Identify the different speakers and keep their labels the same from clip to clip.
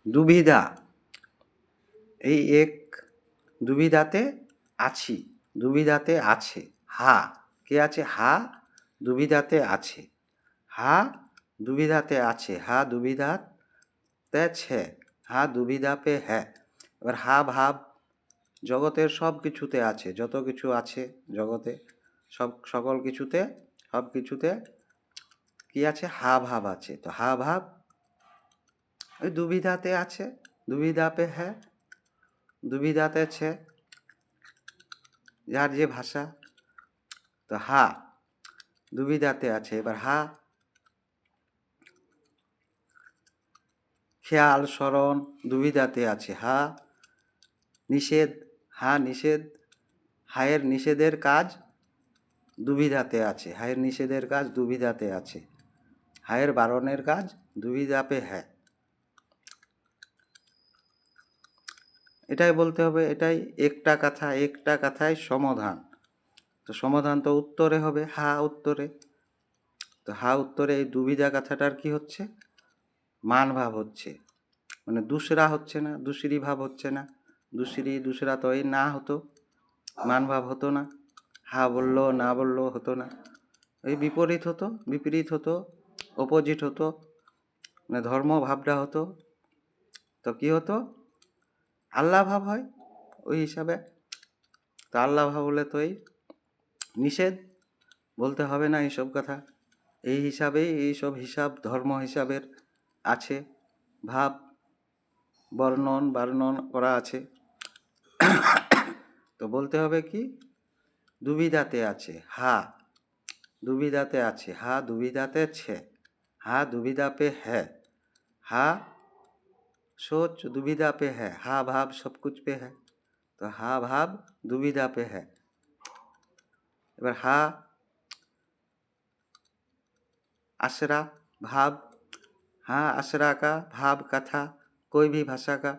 Speaker 1: দুবিধা, এই এক দুবিধাতে আছি, দুবিধাতে আছে। হা কে আছে? হা দুবিধাতে আছে, হা দুবিধাতে আছে, হা দুবিধাতে ছে, হা দুবিধা পে হ্যাঁ। এবার হা ভাব জগতের সব কিছুতে আছে, যত কিছু আছে জগতে সকল কিছুতে, সব কিছুতে কি আছে? হা ভাব আছে। তো হা ভাব ওই দুবিধাতে আছে, দুবিধা পে হ্যাঁ, দুবিধাতে ছে, যার যে ভাষা। তো হা দুবিধাতে আছে। এবার হা খেয়াল স্মরণ দুবিধাতে আছে। হা নিষেধ, হা নিষেধ, হায়ের নিষেধের কাজ দুবিধাতে আছে, হায়ের নিষেধের কাজ দুবিধাতে আছে, হায়ের বারণের কাজ দুবিধা পে হ্যাঁ। এটাই বলতে হবে, এটাই একটা কথা, একটা কথায় সমাধান। তো সমাধান তো উত্তরে হবে, হা উত্তরে। তো হা উত্তরে এই দুবিধা কথাটার কি হচ্ছে? মান ভাব হচ্ছে, মানে দুসরা হচ্ছে না, দুসরি ভাব হচ্ছে না। দুসরি দুসরা তো এই না হতো, মান ভাব হতো না। হা বললো না বললো হতো না, এই বিপরীত হতো, বিপরীত হতো, অপোজিট হতো, মানে ধর্ম ভাবটা হতো। তো কি হতো? আল্লাহ ভাব হয় ওই হিসাবে। তো আল্লাহ ভাব হলে তো এই নিষেধ, বলতে হবে না এইসব কথা। এই হিসাবেই এইসব হিসাব ধর্ম হিসাবের আছে, ভাব বর্ণন করা আছে। তো বলতে হবে কি? দুবিধাতে আছে, হা দুবিধাতে আছে, হা দুবিধাতে ছে, হা दुविधा पे है, हा सोच दुविधा पे है, हा भाव सब कुछ पे है। तो हा भाव दुविधा पे है। এবার হা आसरा भाव, हा आसरा का भाव कथा, कोई भी भाषा का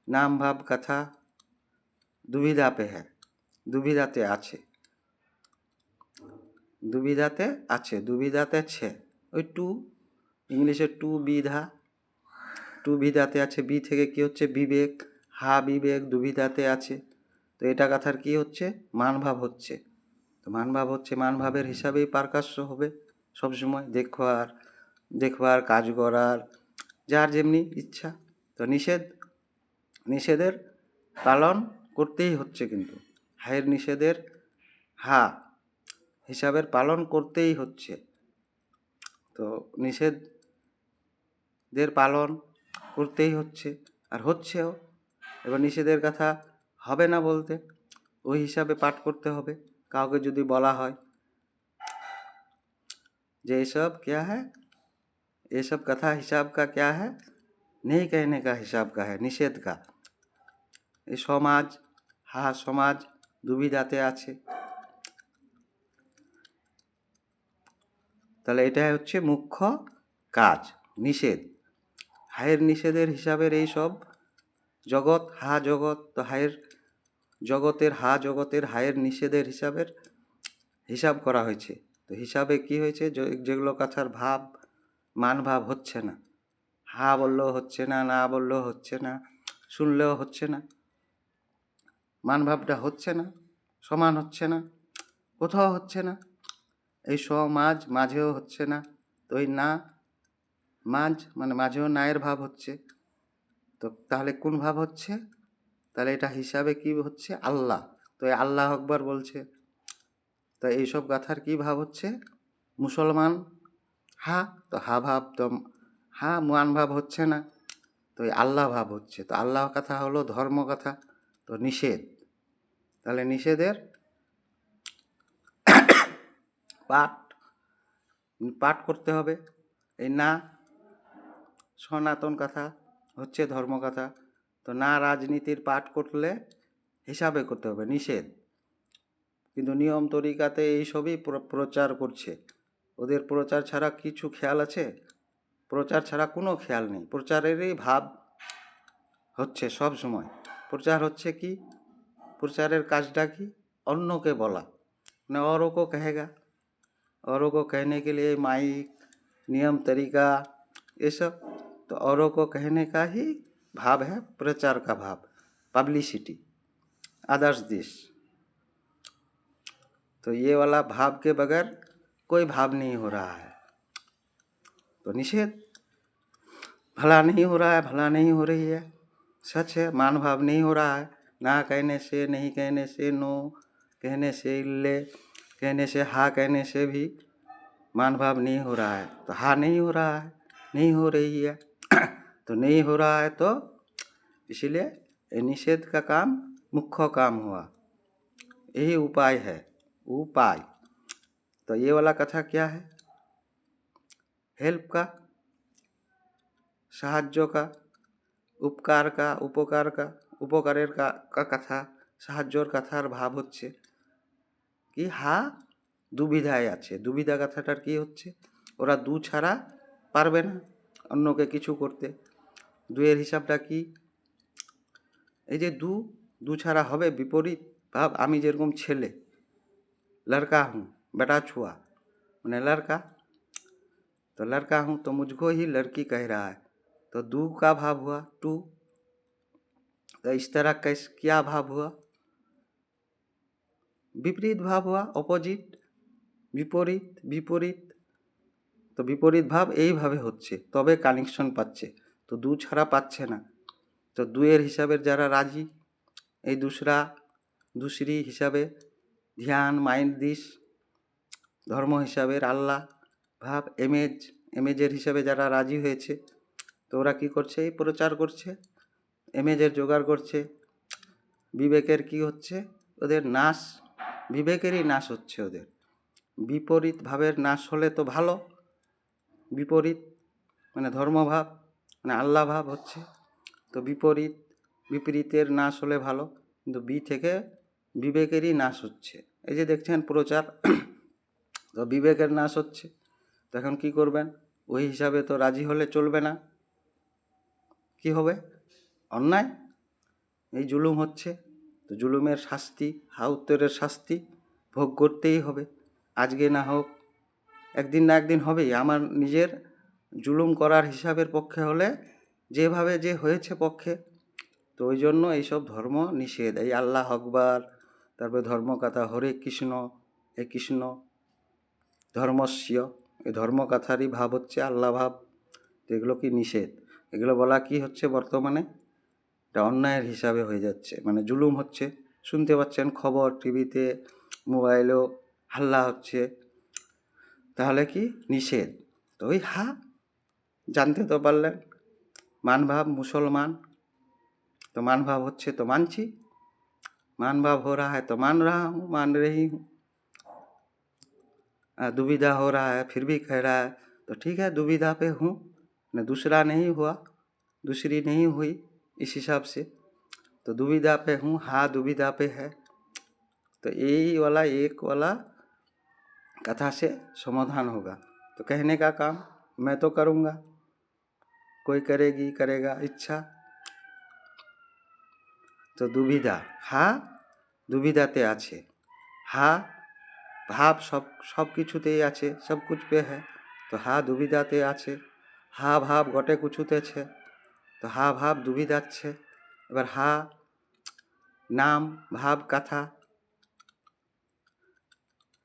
Speaker 1: नाम भाव कथा दुविधा पे है, दुविधाते আছে, দুবিধাতে আছে, দুবিধাতে ছে। ওই টু, ইংলিশে টু বিধা, টু বিধাতে আছে। বি থেকে কি হচ্ছে? বিবেক, হা বিবেক দুবিধাতে আছে। তো এটা কথার কি হচ্ছে? মানভাব হচ্ছে। তো মানভাব হচ্ছে, মানভাবের হিসাবেই পারকাশ্য হবে সবসময়, দেখবার কাজ করার, যার যেমনি ইচ্ছা। তো নিষেধের পালন করতেই হচ্ছে, কিন্তু হায়ের নিষেধের হা হিসাবের পালন করতেই হচ্ছে। তো নিষেধের পালন করতেই হচ্ছে, আর হচ্ছেও। এবার নিষেধের কথা হবে না বলতে, ওই হিসাবে পাঠ করতে হবে। কাউকে যদি বলা হয় যে এসব क्या है, ये सब कथा हिसाब का क्या है, नहीं कहने का हिसाब का है, निषेध का। এই সমাজ, হা সমাজ দুবিধাতে আছে। তাহলে এটাই হচ্ছে মুখ্য কাজ, নিষেধ। হায়ের নিষেধের হিসাবের এই সব জগৎ, হা জগৎ, তো হায়ের জগতের, হা জগতের হায়ের নিষেধের হিসাব করা হয়েছে। তো হিসাবে কি হয়েছে? যেগুলো কথার ভাব মান ভাব হচ্ছে না, হা বললেও হচ্ছে না, না বললেও হচ্ছে না, শুনলেও হচ্ছে না, মান ভাবটা হচ্ছে না, সমান হচ্ছে না, কোথাও হচ্ছে না। এই সমাজ মাঝেও হচ্ছে না। তো এই না মাঝ মানে মাঝেও নায়ের ভাব হচ্ছে। তো তাহলে কোন ভাব হচ্ছে? তাহলে এটা হিসাবে কি হচ্ছে? আল্লাহ। তো এই আল্লাহ আকবার বলছে। তো এইসব গাথার কি ভাব হচ্ছে? মুসলমান হা, তো হা ভাব, তো হা মান ভাব হচ্ছে না, তো এই আল্লাহ ভাব হচ্ছে। তো আল্লাহ কথা হলো ধর্ম কথা, তো নিষেধ। তাহলে নিষেধের পাঠ করতে হবে। এই না সনাতন কথা হচ্ছে ধর্ম কথা। তো না রাজনীতির পাঠ করলে হিসাবে করতে হবে, নিষেধ। কিন্তু নিয়ম তরিকাতে এইসবই প্রচার করছে। ওদের প্রচার ছাড়া কিছু খেয়াল আছে? প্রচার ছাড়া কোনো খেয়াল নেই, প্রচারেরই ভাব হচ্ছে সব সময়। প্রচার হচ্ছে কি? প্রচারের কাজটা কি? অন্যকে বলা, মানে औरों को कहेगा, औरों को कहने के लिए माइक, नियम तरीका, ये सब तो औरों को कहने का ही भाव है, प्रचार का भाव, पब्लिसिटी, अदर्स दिस। तो ये वाला भाव के बगैर कोई भाव नहीं हो रहा है, तो निषेध। भला नहीं हो रहा है, भला नहीं हो रही है, सच है, मान भाव नहीं हो रहा है। ना कहने से, नहीं कहने से, नो कहने से, इल्ले कहने से, हा कहने से भी मान भाव नहीं हो रहा है। तो हा नहीं हो रहा है, नहीं हो रही है तो नहीं हो रहा है, तो इसीलिए निषेध का काम मुख्य काम हुआ, यही उपाय है, उपाय। तो ये वाला कथा क्या है? हेल्प का, साहाज्य का, उपकार का, उपकार का, उपकारेर का कथा, साहाज्यर कथार भाव হচ্ছে কি হা দুবিধায় আছে। দুবিধা কথাটার কি হচ্ছে? ওরা দু ছাড়া পারবে না অন্যকে কিছু করতে। দুয়ের হিসাবটা কি? এই যে দু ছাড়া হবে বিপরীত ভাব। আমি যেরকম ছেলে, लड़का हूँ, बेटा छुआ मैंने लड़का, तो लड़का हूँ तो मुझको ही लड़की कह रहा है, तो दू का भाव हुआ टू। तो इस तरह कैसे क्या भाव हुआ? विपरीत भाव हुआ, অপোজিট, বিপরীত, বিপরীত। তো বিপরীত ভাব এইভাবে হচ্ছে, তবে কানেকশন পাচ্ছে। তো দু ছাড়া পাচ্ছে না। তো দুয়ের হিসাবের যারা রাজি, এই দুসরা, দুসরি হিসাবে ধ্যান, মাইন্ড দিস, ধর্ম হিসাবের আল্লাহ ভাব, এমেজের হিসাবে যারা রাজি হয়েছে, তো ওরা কী করছে? এই প্রচার করছে, এমেজের জোগাড় করছে। বিবেকের কি হচ্ছে? ওদের নাশ, বিবেকেরই নাশ হচ্ছে ওদের। বিপরীত ভাবের নাশ হলে তো ভালো, বিপরীত মানে ধর্মভাব মানে আল্লাহ ভাব হচ্ছে, তো বিপরীত, বিপরীতের নাশ হলে ভালো, কিন্তু থেকে বিবেকেরই নাশ হচ্ছে। এই যে দেখছেন প্রচার, তো বিবেকের নাশ হচ্ছে। তো এখন কী করবেন? ওই হিসাবে তো রাজি হলে চলবে না। কি হবে? অন্যায়, এই জুলুম হচ্ছে, তো জুলুমের শাস্তি, উত্তরের শাস্তি ভোগ করতেই হবে। আজকে না হোক একদিন না একদিন হবেই। আমার নিজের জুলুম করার হিসাবের পক্ষে হলে যেভাবে যে হয়েছে পক্ষে, তো ওই জন্য এইসব ধর্ম নিষেধ। এই আল্লাহ আকবার, তারপরে ধর্মকথা হরে কৃষ্ণ, হে কৃষ্ণ ধর্মস্য, এই ধর্মকথারই ভাব হচ্ছে আল্লাহ ভাব। তো এগুলো কি নিষেধ? এগুলো বলা কি হচ্ছে বর্তমানে? এটা অন্যায়ের হিসাবে হয়ে যাচ্ছে, মানে জুলুম হচ্ছে। শুনতে পাচ্ছেন খবর, টিভিতে, মোবাইলেও হাল্লা হচ্ছে, তাহলে কি নিষেধ? তো ওই জানতে তো পারলেন, মান ভাব मुसलमान, तो मान भाव होच्छे तो मानছি, मान भाव हो रहा है तो मान रहा हूँ, मान रही हूँ। दुविधा हो रहा है फिर भी कह रहा है, तो ठीक है, दुविधा पे हूँ, न दूसरा नहीं हुआ, दूसरी नहीं हुई, इस हिसाब से तो दुविधा पे हूँ, दुविधा पे है। तो यही वाला एक वाला कथा से समाधान होगा। तो कहने का काम मैं तो करूँगा, कोई करेगी करेगा इच्छा। तो दुविधा, दुविधाते आछे, भाव सब किछुतेई आछे, सब कुछ पे है, तो दुविधाते आछे। भाव गटे कुछुते छे, तो भाव दुविधाच्छे। एबार नाम भाव कथा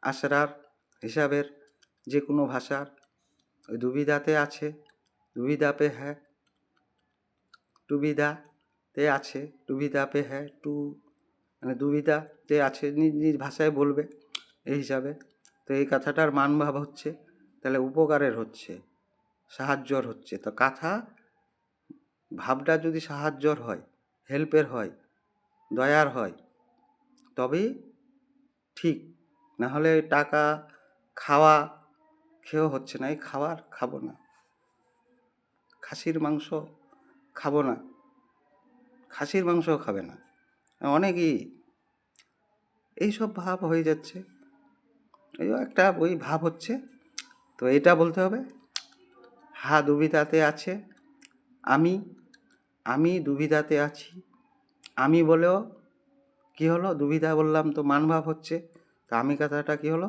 Speaker 1: आश्रार हिसाबेर जे कोनो भाषार ओई दुविधाते आछे, दुविधा पे है, दुविधाते आछे, दुविधा पे है, टू মানে দুবিধাতে আছে, নিজ নিজ ভাষায় বলবে এই হিসাবে। তো এই কথাটার মান ভাব হচ্ছে, তাহলে উপকারের হচ্ছে, সাহায্যর হচ্ছে। তো কথা ভাবটা যদি সাহায্যর হয়, হেল্পের হয়, দয়ার হয়, তবেই ঠিক। না হলে টাকা খাওয়া খেয়েও হচ্ছে না। এই খাবো না, খাসির মাংস খাবো না, খাসির মাংসও খাবে না, অনেকই এইসব ভাব হয়ে যাচ্ছে। এই একটা ওই ভাব হচ্ছে। তো এটা বলতে হবে, দুবিধাতে আছে, আমি দুবিধাতে আছি। আমি বলেও কি হলো? দুবিধা বললাম তো মান ভাব হচ্ছে। তো আমি কথাটা কি হলো?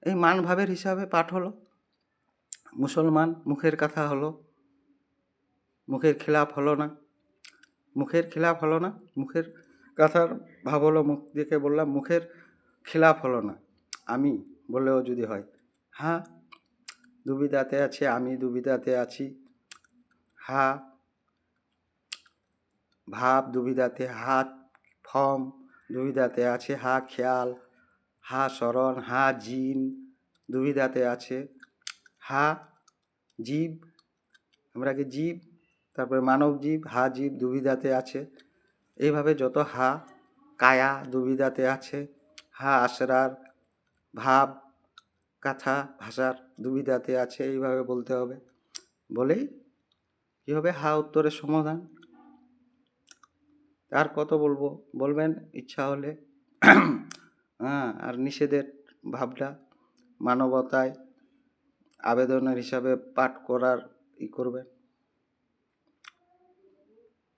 Speaker 1: এই মান ভাবের হিসাবে পাঠ হলো। মুসলমান মুখের কথা হলো, মুখের খিলাফ হলো না, মুখের খিলাফ হলো না, মুখের কথার ভাব হলো, মুখ দেখে বললাম মুখের খিলাফ হলো না, আমি বললেও যদি হয়। হ্যাঁ দুবিধাতে আছে, আমি দুবিধাতে আছি। হা ভাব দুবিধাতে, হাত ফর্ম দুবিধাতে আছে, হা খেয়াল, হা স্মরণ, হা জিন দুবিধাতে আছে। হা জীব, আমরা কি জীব, তারপরে মানব জীব, হা জীব দুবিধাতে আছে। এইভাবে যত হা, কায়া দুবিধাতে আছে, হা আশরার, ভাব কথা ভাষার দুবিধাতে আছে। এইভাবে বলতে হবে, বলেই কী হবে, হা উত্তরের সমাধান। আর কত বলবো, বলবেন ইচ্ছা হলে। হ্যাঁ, আর নিষেধের ভাবটা মানবতায় আবেদনের হিসাবে পাঠ করার করবেন।